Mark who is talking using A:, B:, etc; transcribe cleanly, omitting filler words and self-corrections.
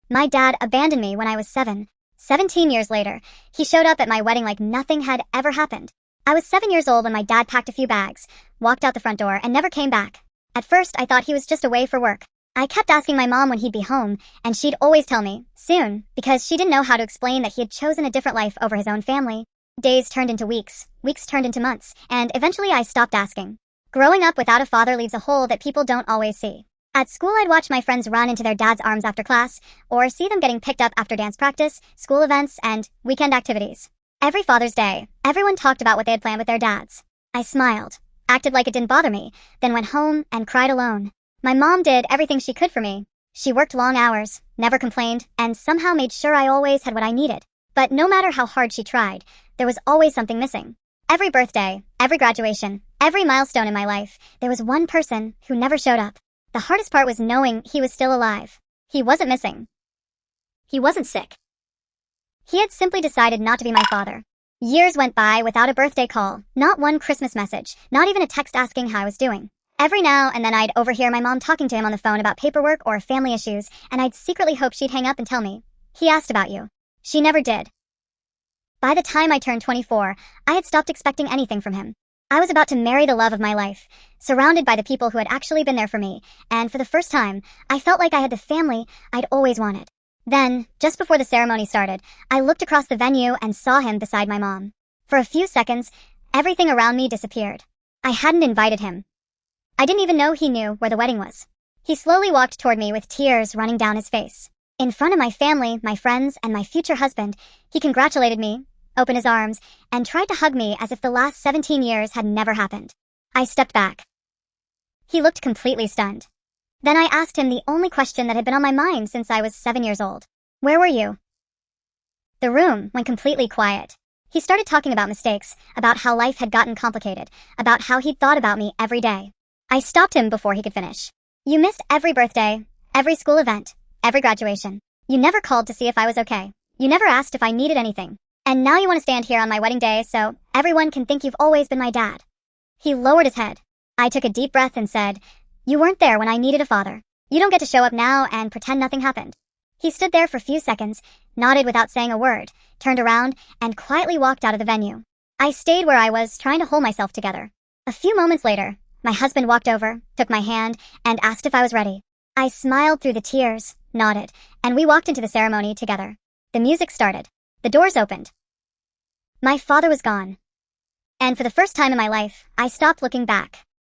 A: My dad abandoned me when I was 7. 17 years later, he showed up at my wedding like nothing had ever happened. I was 7 years old when my dad packed a few bags, walked out the front door, and never came back. At first, I thought he was just away for work. I kept asking my mom when he'd be home, and she'd always tell me, soon, because she didn't know how to explain that he had chosen a different life over his own family. Days turned into weeks, weeks turned into months, and eventually I stopped asking. Growing up without a father leaves a hole that people don't always see. At school, I'd watch my friends run into their dad's arms after class, or see them getting picked up after dance practice, school events, and weekend activities. Every Father's Day, everyone talked about what they had planned with their dads. I smiled, acted like it didn't bother me, then went home and cried alone. My mom did everything she could for me. She worked long hours, never complained, and somehow made sure I always had what I needed. But no matter how hard she tried, there was always something missing. Every birthday, every graduation, every milestone in my life, there was one person who never showed up. The hardest part was knowing he was still alive. He wasn't missing. He wasn't sick. He had simply decided not to be my father. Years went by without a birthday call, not one Christmas message, not even a text asking how I was doing. Every now and then I'd overhear my mom talking to him on the phone about paperwork or family issues, and I'd secretly hope she'd hang up and tell me, "He asked about you." She never did. By the time I turned 24, I had stopped expecting anything from him. I was about to marry the love of my life, surrounded by the people who had actually been there for me, and for the first time, I felt like I had the family I'd always wanted. Then, just before the ceremony started, I looked across the venue and saw him beside my mom. For a few seconds, everything around me disappeared. I hadn't invited him. I didn't even know he knew where the wedding was. He slowly walked toward me with tears running down his face. In front of my family, my friends, and my future husband, he congratulated me, opened his arms, and tried to hug me as if the last 17 years had never happened. I stepped back. He looked completely stunned. Then I asked him the only question that had been on my mind since I was 7 years old. "Where were you?" The room went completely quiet. He started talking about mistakes, about how life had gotten complicated, about how he'd thought about me every day. I stopped him before he could finish. "You missed every birthday, every school event, every graduation. You never called to see if I was okay. You never asked if I needed anything. And now you want to stand here on my wedding day so everyone can think you've always been my dad." He lowered his head. I took a deep breath and said, "You weren't there when I needed a father. You don't get to show up now and pretend nothing happened." He stood there for a few seconds, nodded without saying a word, turned around, and quietly walked out of the venue. I stayed where I was, trying to hold myself together. A few moments later, my husband walked over, took my hand, and asked if I was ready. I smiled through the tears, nodded, and we walked into the ceremony together. The music started. The doors opened. My father was gone. And for the first time in my life, I stopped looking back.